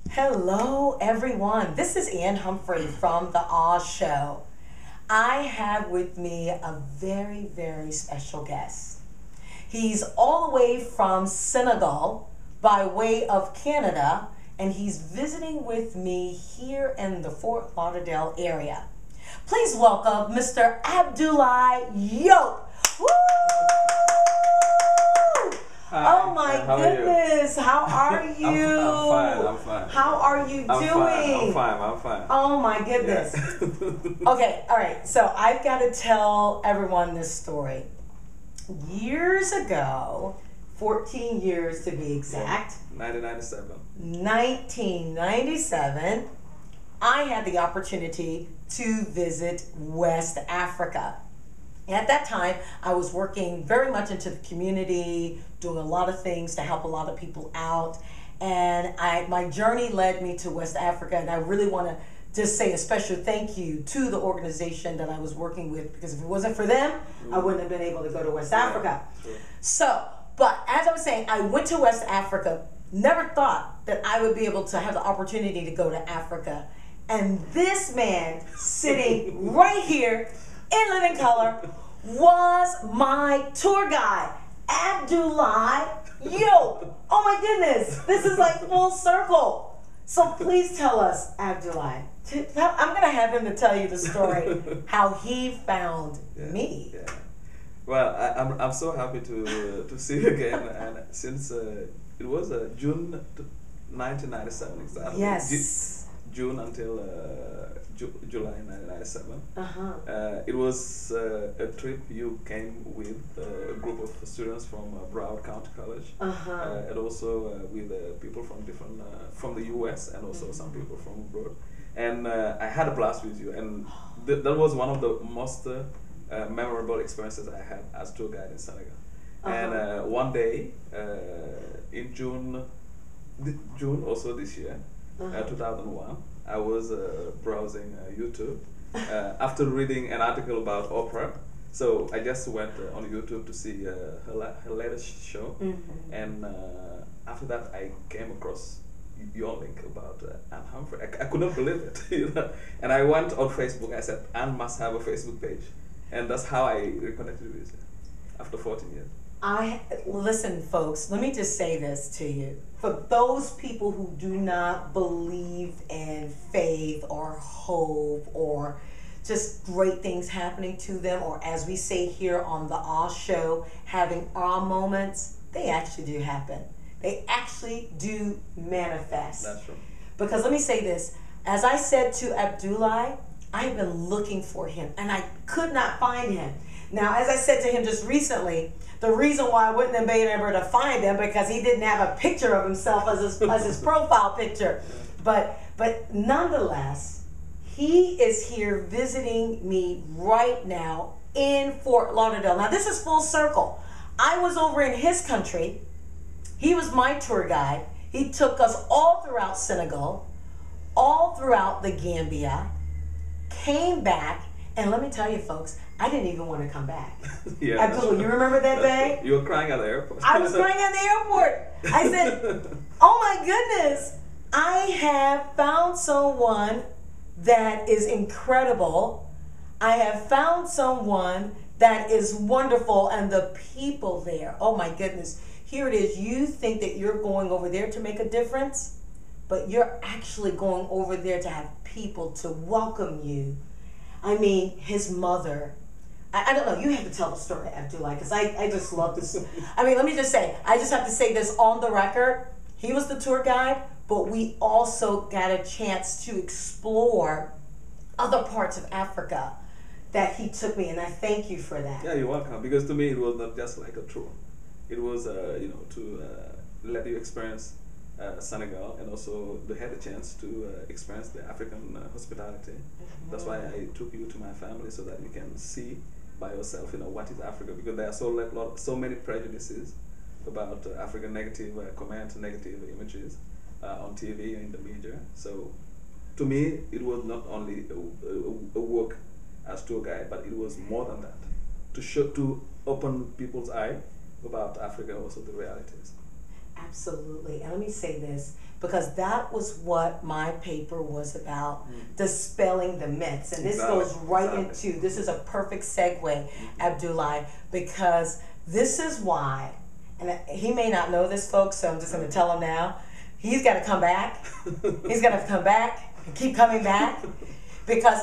Hello, everyone. This is Humphrey from the AHll. I have with me a very, very special guest. He's all the way from Senegal by way of Canada, and he's visiting with me here in the Fort Lauderdale area. Please welcome Mr. Abdoulaye Diop. Woo! Hi. Oh my How goodness, how are you? I'm fine. How are you doing? I'm fine. Oh my goodness. Yeah. Okay, all right, so I've got to tell everyone this story. Years ago, 14 years to be exact, 1997, I had the opportunity to visit West Africa. At that time, I was working very much into the community, doing a lot of things to help a lot of people out. And my journey led me to West Africa, and I really want to just say a special thank you to the organization that I was working with, because if it wasn't for them, I wouldn't have been able to go to West Africa. So, but as I was saying, I went to West Africa, never thought that I would be able to have the opportunity to go to Africa. And this man sitting right here in living color was my tour guide, Abdoulaye Diop. Oh my goodness, this is like full circle. So please tell us, Abdoulaye. I'm gonna have him to tell you the story, how he found me. Yeah. Well, I'm so happy to see you again, and since it was June 1997 exactly. Yes. June until July 1997. It was a trip you came with a group of students from Broward County College, and also with people from different from the U.S. and also some people from abroad. And I had a blast with you, and that was one of the most memorable experiences I had as tour guide in Senegal. And one day in June also this year. 2001, I was browsing YouTube after reading an article about Oprah. So I just went on YouTube to see her latest show, and after that I came across your link about Humphrey. I couldn't believe it, you know. And I went on Facebook. I said, Anne must have a Facebook page, and that's how I reconnected with you after 14 years. Listen, folks, let me just say this to you. For those people who do not believe in faith or hope or just great things happening to them, or as we say here on the AHll, having awe moments, they actually do happen. They actually do manifest. That's true. Because let me say this, as I said to Abdoulaye, I've been looking for him and I could not find him. Now, as I said to him just recently, the reason why I wouldn't have been able to find him because he didn't have a picture of himself as his profile picture. But nonetheless, he is here visiting me right now in Fort Lauderdale. Now, this is full circle. I was over in his country. He was my tour guide. He took us all throughout Senegal, all throughout the Gambia, came back, and let me tell you, folks, I didn't even want to come back. Yeah, Absolutely. You remember that day? You were crying at the airport. I was crying at the airport. I said, oh my goodness, I have found someone that is incredible. I have found someone that is wonderful, and the people there, oh my goodness. Here it is. You think that you're going over there to make a difference, but you're actually going over there to have people to welcome you. I mean, his mother. I don't know. You have to tell the story, Abdoulaye, because I just love this. I mean, let me just say, I just have to say this on the record. He was the tour guide, but we also got a chance to explore other parts of Africa that he took me, and I thank you for that. Yeah, you're welcome. Because to me, it was not just like a tour. It was, to let you experience Senegal, and also they had a chance to experience the African hospitality. That's why I took you to my family, so that you can see by yourself, what is Africa, because there are so many prejudices about African negative comments, negative images on TV and in the media. So to me, it was not only a work as tour guide, but it was more than that, to open people's eye about Africa, also the realities. Absolutely. And let me say this, because that was what my paper was about, dispelling the myths. And this goes right into, this is a perfect segue, Abdoulaye, because this is why, and he may not know this, folks, so I'm just going to tell him now, he's got to come back. He's going to come back and keep coming back, because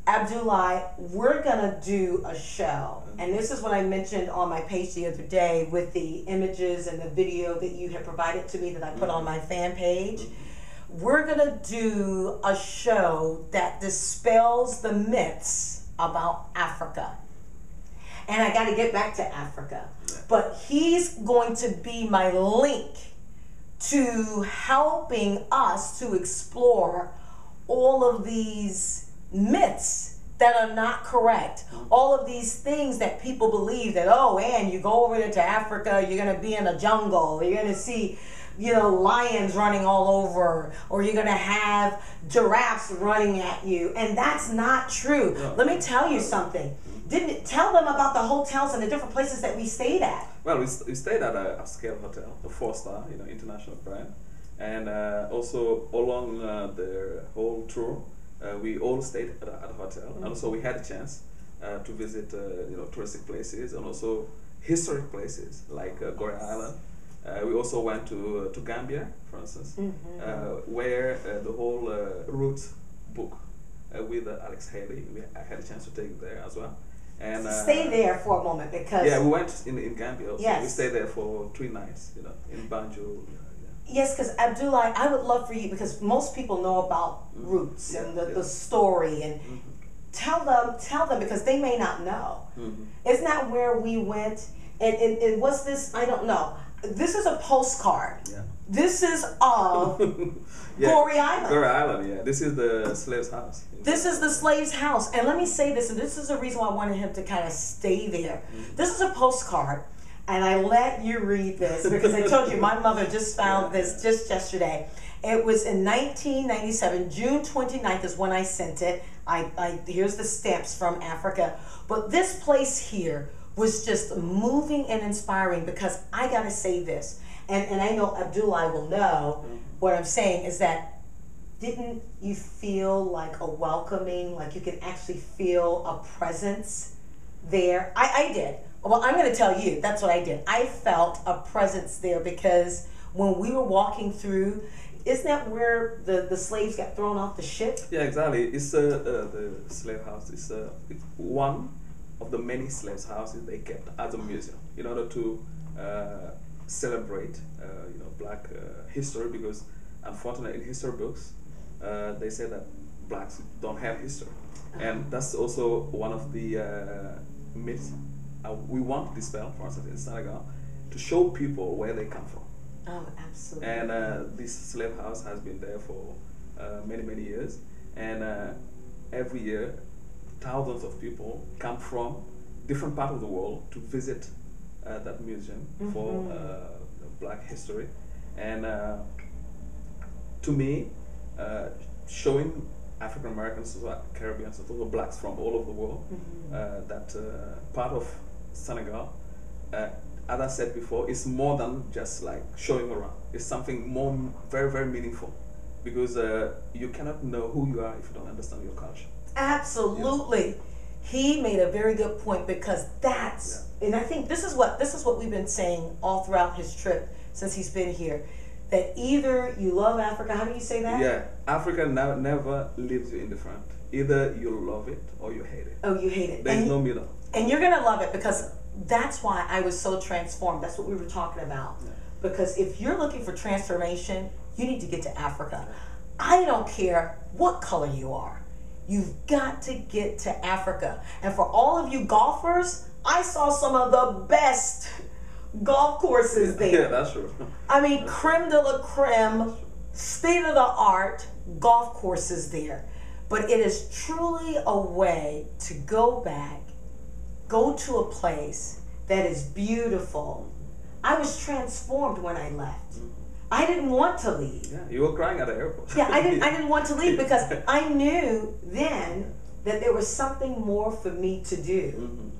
Abdoulaye, we're going to do a show, and this is what I mentioned on my page the other day with the images and the video that you had provided to me that I put on my fan page. We're going to do a show that dispels the myths about Africa. And I got to get back to Africa. But he's going to be my link to helping us to explore all of these myths that are not correct. All of these things that people believe that, oh, and you go over there to Africa, you're going to be in a jungle, you're going to see, you know, lions running all over, or you're going to have giraffes running at you. And that's not true. No. Let me tell you something. Didn't tell them about the hotels and the different places that we stayed at. Well, we stayed at a upscale hotel, a 4-star, you know, international brand. And also along the whole tour, we all stayed at a hotel, and also we had a chance to visit, you know, touristic places and also historic places like Gory Island. We also went to Gambia, for instance, where the whole Roots book with AHrrival, I had a chance to take it there as well. And stay there for a moment, because we went in Gambia also. Yes. We stayed there for 3 nighs, you know, in Banjul. Yes, because Abdoulaye, I would love for you, because most people know about Roots and the story, and tell them because they may not know. Isn't that where we went? And was this? I don't know. This is a postcard. Yeah. This is of Gory Island. Gory Island, yeah. This is the slave's house. This is the slave's house. And let me say this, and this is the reason why I wanted him to kind of stay there. This is a postcard, and I let you read this because I told you my mother just found this just yesterday. It was in 1997, June 29th is when I sent it. Here's the stamps from Africa. But this place here was just moving and inspiring, because I gotta say this, and I know Abdoulaye will know what I'm saying, is that didn't you feel like a welcoming, like you could actually feel a presence there? I did. Well, I'm gonna tell you, that's what I did. I felt a presence there, because when we were walking through, isn't that where the slaves got thrown off the ship? Yeah, exactly. It's the slave house. It's one of the many slaves houses they kept as a museum in order to celebrate you know, black history, because unfortunately in history books they say that blacks don't have history, and that's also one of the myths we want to dispel, for instance, in Senegal, to show people where they come from. Oh, absolutely. And this slave house has been there for many years, and every year thousands of people come from different parts of the world to visit that museum for black history. And to me, showing African Americans, Caribbeans, and also blacks from all over the world, that part of Senegal, as I said before, is more than just like showing around. It's something more very meaningful, because you cannot know who you are if you don't understand your culture. Absolutely. Yes. He made a very good point, because that's, and I think this is what we've been saying all throughout his trip since he's been here, that either you love Africa, how do you say that? Yeah, Africa never leaves you indifferent. Either you love it or you hate it. Oh, you hate it. There's no middle. And you're going to love it, because that's why I was so transformed. That's what we were talking about. Yeah. Because if you're looking for transformation, you need to get to Africa. I don't care what color you are. You've got to get to Africa. And for all of you golfers, I saw some of the best golf courses there. Yeah, that's true. I mean, creme de la creme, state-of-the-art golf courses there. But it is truly a way to go back, go to a place that is beautiful. I was transformed when I left. I didn't want to leave. Yeah, you were crying at the airport. Yeah, I didn't want to leave, because I knew then that there was something more for me to do.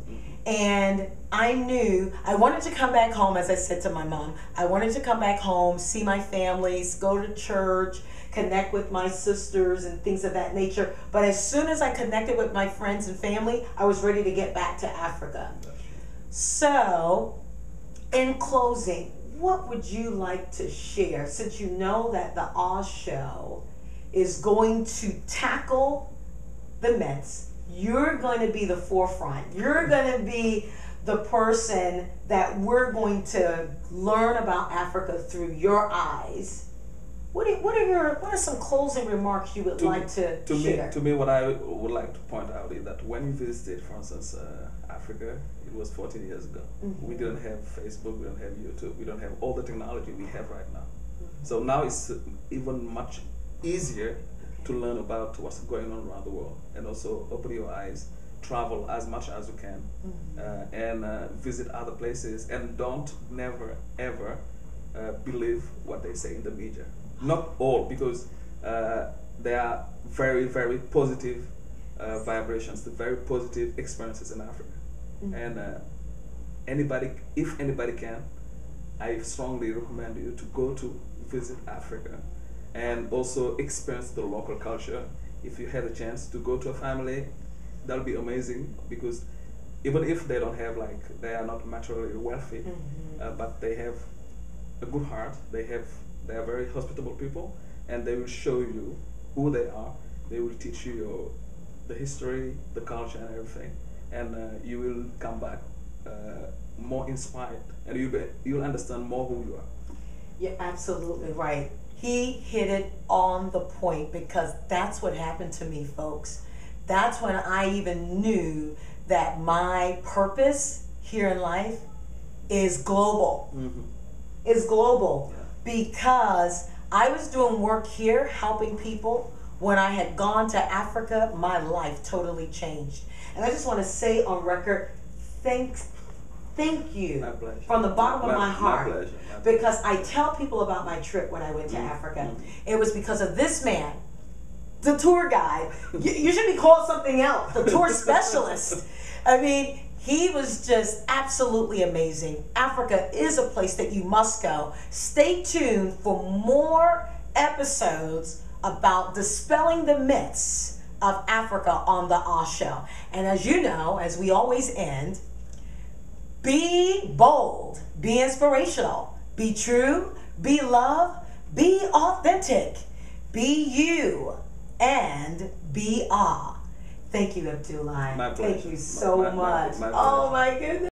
And I knew I wanted to come back home, as I said to my mom. I wanted to come back home, see my families, go to church, connect with my sisters and things of that nature. But as soon as I connected with my friends and family, I was ready to get back to Africa. So, in closing, what would you like to share, since you know that the AHll is going to tackle the myths? You're going to be the forefront. You're going to be the person that we're going to learn about Africa through your eyes. What are some closing remarks you would like to share? To me, what I would like to point out is that when you visited, for instance, Africa, it was 14 years ago. Mm-hmm. We didn't have Facebook, we don't have YouTube, we don't have all the technology we have right now. Mm-hmm. So now it's even much easier to learn about what's going on around the world, and also open your eyes, travel as much as you can, mm-hmm. And visit other places, and never ever believe what they say in the media. Not all, because there are very, very positive vibrations, the very positive experiences in Africa. Mm-hmm. And if anybody can, I strongly recommend you to go to visit Africa and also experience the local culture. If you had a chance to go to a family, that'll be amazing, because even if they don't have, like, they are not materially wealthy, mm-hmm. But they have a good heart, they are very hospitable people, and they will show you who they are. They will teach you the history, the culture, and everything, and you will come back more inspired, and you'll understand more who you are. You're absolutely right. He hit it on the point, because that's what happened to me, folks. That's when I even knew that my purpose here in life is global. Mm-hmm. It's global. Yeah. Because I was doing work here, helping people. When I had gone to Africa, my life totally changed. And I just want to say on record, thank you from the bottom of my heart. My pleasure. Because I tell people about my trip when I went to Africa. It was because of this man, the tour guide. You should be called something else, the tour specialist. I mean, he was just absolutely amazing. Africa is a place that you must go. Stay tuned for more episodes about dispelling the myths of Africa on the AHll. And as you know, as we always end, be bold, be inspirational, be true, be love, be authentic, be you, and be awe. Thank you, Abdoulaye. My pleasure. Thank you so much. My oh my goodness.